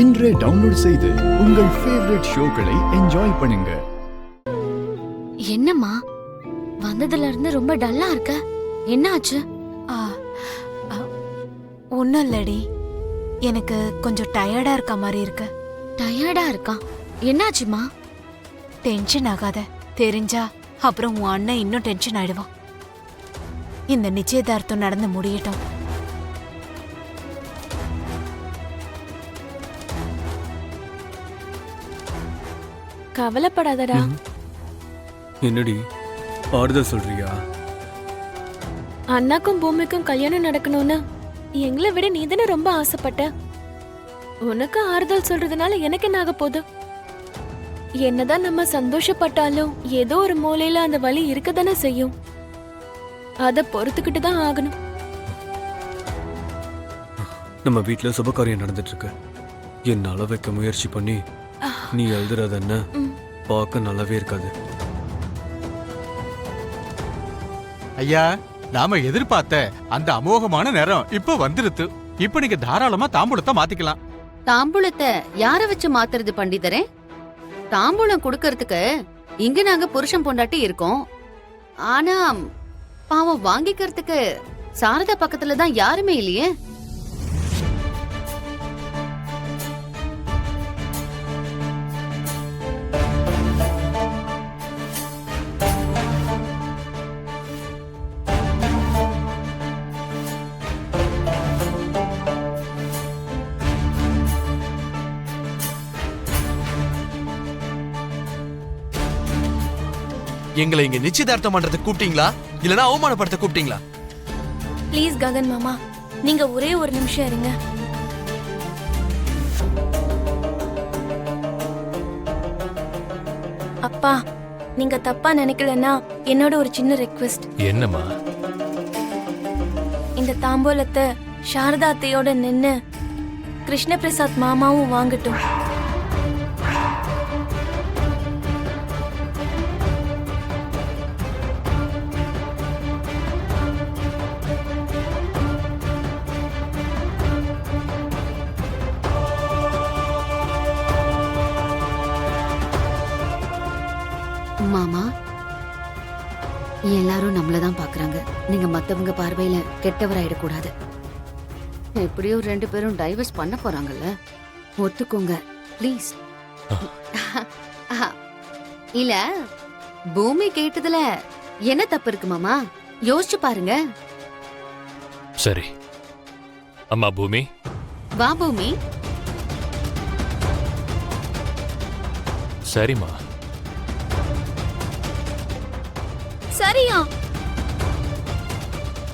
இன்றே டவுன்லோட் செய்து உங்கள் ஃபேவரட் ஷோக்களை என்ஜாய் பண்ணுங்க. என்னம்மா வந்ததுல இருந்து ரொம்ப டல்லா இருக்க, என்ன ஆச்சு? ஒன்னும் இல்லடி, எனக்கு கொஞ்சம் டயர்டா இருக்க மாதிரி இருக்கு. டயர்டா இருக்கா? என்னாச்சுமா? டென்ஷன் ஆகாத, தெரிஞ்சா அப்புறம் உன் அண்ணன் இன்னும் டென்ஷன் ஆயிடுவான். இந்த நிச்சயதார்த்தம் நடந்து முடியட்டும். கவலைப்படாதடா. என்னடி ஆறுதல் சொல்றியா? அண்ணாக்கும் பூமிக்கும் கல்யாணம் நடக்கணும்னு எங்களை விட நீ தானே ரொம்ப ஆசைப்பட்ட. உனக்கு ஆறுதல் சொல்றதுனால எனக்கு என்ன ஆக போகுது? என்னதான் நம்ம சந்தோஷப்பட்டாலும் ஏதோ ஒரு மூலையில அந்த வலி இருக்கதானே செய்யும். அத பொறுத்துக்கிட்டு தான் ஆகணும். நம்ம வீட்டுல சுபகாரியம் நடந்துட்டு இருக்கு. என்னால வைக்க முயற்சி பண்ணி நீ எழுதுறது என்ன பார்க்க நல்லாவே இருக்காது. ஐயா, நாம எதிர்பார்த்த அந்த அமோகமான நேரம் இப்ப வந்துருத்து. இப்ப நீங்க தாராளமா தாம்பூலத்தை மாத்திக்கலாம். தாம்பூலத்தை யார வச்சு மாத்துறது பண்டிதரே? தாம்பூலம் குடுக்கறதுக்கு இங்க நாங்க புருஷன் பொண்டாட்டி இருக்கோம். ஆனா பாவம் வாங்கிக்கிறதுக்கு சாரதா பக்கத்துல தான் யாருமே இல்லையே. எங்களை இங்க நிச்சயதார்த்தம் பண்றதுக்கு கூப்பிட்டீங்களா இல்லனா அவமானப்படுத்த கூப்பிட்டீங்களா? ப்ளீஸ் ககன் மாமா, நீங்க ஒரே ஒரு நிமிஷம் இருங்க. அப்பா, நீங்க தப்பா நினைக்கலன்னா என்னோட ஒரு சின்ன ரெக்வெஸ்ட். என்னம்மா? இந்த தாம்பூலத்தை சாரதா அத்தையோட நின்னு கிருஷ்ண பிரசாத் மாமாவும் வாங்கட்டும். மாமா, எல்லாரும் நம்மளதான் பாக்குறாங்க. நீங்க மத்தவங்க பார்வையில கெட்டவராயிடக்கூடாது. எப்படியோ 2 பேரும் டைவர்ஸ் பண்ண போறாங்கல்ல, ஒத்துக்கோங்க ப்ளீஸ். இல்ல, பூமி கேட்டதுல என்ன தப்பு இருக்கு மாமா? யோசிச்சு பாருங்க. சரி அம்மா பூமி. வா பூமி. சரிம்மா. சரியா?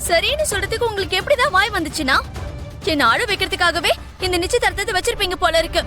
சரின்னு சொல்றதுக்கு உங்களுக்கு எப்படிதான் வாய் வந்துச்சுன்னா, என்ன ஆட வைக்கிறதுக்காகவே இந்த நிச்சயதார்த்தத்தை வச்சிருப்பீங்க போல இருக்கு.